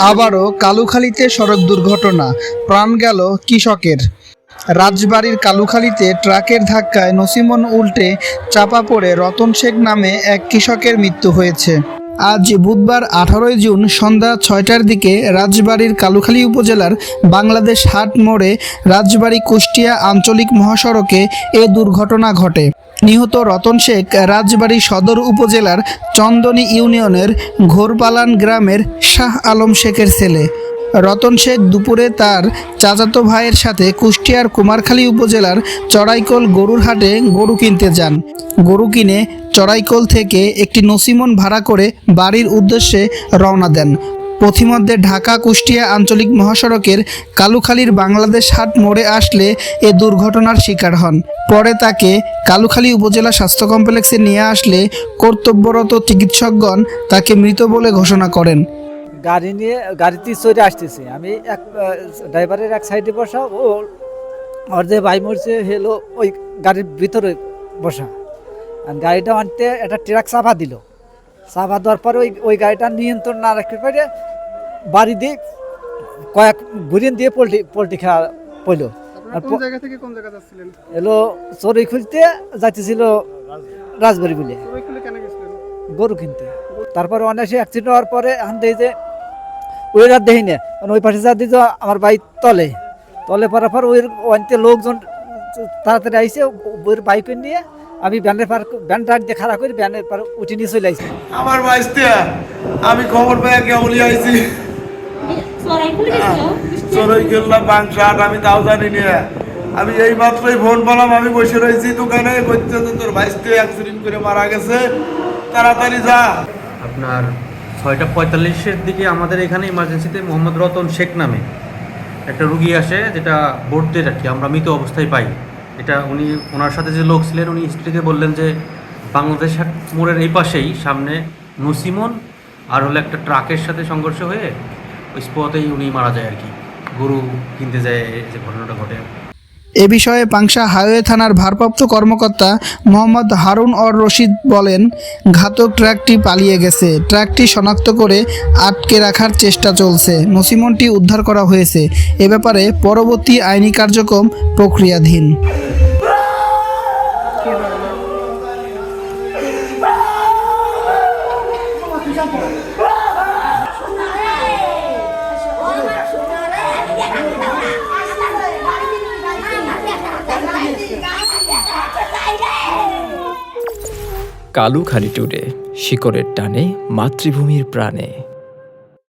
আবারও কালুখালীতে সড়ক দুর্ঘটনা, প্রাণ গেল কৃষকের। রাজবাড়ীর কালুখালীতে ট্রাকের ধাক্কায় নসিমন উল্টে চাপা পড়ে রতন শেখ নামে এক কৃষকের মৃত্যু হয়েছে। আজ বুধবার 18 জুন সন্ধ্যা 6টার দিকে রাজবাড়ীর কালুখালী উপজেলার বাংলাদেশ হাট মোড়ে রাজবাড়ী কুষ্টিয়া আঞ্চলিক মহাসড়কে এ দুর্ঘটনা ঘটে। নিহত রতন শেখ রাজবাড়ী সদর উপজেলার চন্দনী ইউনিয়নের ঘোরপালান গ্রামের শাহ আলম শেখের ছেলে। রতন শেখ দুপুরে তার চাচাতো ভাইয়ের সাথে কুষ্টিয়ার কুমারখালী উপজেলার চড়াইকল গরুর হাটে গরু কিনতে যান। গরু কিনে চড়াইকল থেকে একটি নসিমন ভাড়া করে বাড়ির উদ্দেশ্যে রওনা দেন। পথিমধ্যে ঢাকা কুষ্টিয়া আঞ্চলিক মহাসড়কের কালুখালীর বাংলাদেশ হাট মোড়ে আসলে এ দুর্ঘটনার শিকার হন। পরে তাকে কালুখালী উপজেলা স্বাস্থ্য কমপ্লেক্সে নিয়ে আসলে কর্তব্যরত চিকিৎসকগণ তাকে মৃত বলে ঘোষণা করেন। গাড়ি নিয়ে গাড়িতে চড়ে আসতেছি আমি, এক ড্রাইভারের এক সাইডে বসা, ওর যে ভাই মরছে হেলো ওই গাড়ির ভিতরে বসা। আর গাড়িটা আনতে একটা ট্রাক চাপা দিল। চাপা দেওয়ার পরে ওই গাড়িটা নিয়ন্ত্রণ না রাখতে পারে বাড়ি দিয়ে কয়েক ঘুরিয়ে দিয়ে পোল্ট্রি খাওয়া পড়ল। এলো চড়ই খুলতে যাইতেছিল রাজবাড়ি বলে গরু কিনতে। তারপরে অনেক অ্যাক্সিডেন্ট হওয়ার পরে এখন দেখি যে ওই রাত দেখি না, ওই পাশে যা দিয়েছে আমার বাইক তলে পড়ার পর ওই অন্তে লোকজন তাড়াতাড়ি আইসে ওই বাইক নিয়ে আমি ভ্যান ট্রাক দিয়ে খারাপ করে ভ্যানের পর উঠে নিয়ে চলে আসছি। আমার বাইসতে আমি খবর পেয়ে কেমনই আইছি, চড়ই খেললাম বাংশাট, আমি তাও জানি না। আমি এই মাত্রই ফোন পেলাম, আমি বসে রয়েছি দোকানে, বলতে তোর বাইসতে অ্যাক্সিডেন্ট করে মারা গেছে, তাড়াতাড়ি যা। আপনার 6:45-এর দিকে আমাদের এখানে ইমার্জেন্সিতে মোহাম্মদ রতন শেখ নামে একটা রুগী আসে, যেটা ভর্তি আর কি আমরা মৃত অবস্থায় পাই। এটা ওনার সাথে যে লোক ছিলেন উনি স্ত্রীকে বললেন যে বাংলাদেশ হাট মোড়ের এই পাশেই সামনে নসিমন আর হলো একটা ট্রাকের সাথে সংঘর্ষ হয়ে ওই স্পটেই উনি মারা যায় আর কি, গরু কিনতে যায় যে ঘটনাটা ঘটে। এ বিষয়ে পাংশা হাইওয়ে থানার ভারপ্রাপ্ত কর্মকর্তা মোহাম্মদ হারুন অর রশিদ বলেন, ঘাতক ট্রাকটি পালিয়ে গেছে। ট্রাকটি শনাক্ত করে আটকে রাখার চেষ্টা চলছে। নসিমনটি উদ্ধার করা হয়েছে। এ ব্যাপারে পরবর্তী আইনি কার্যক্রম প্রক্রিয়াধীন। কালুখালী টুডে, শিকড়ের টানে মাতৃভূমির প্রাণে।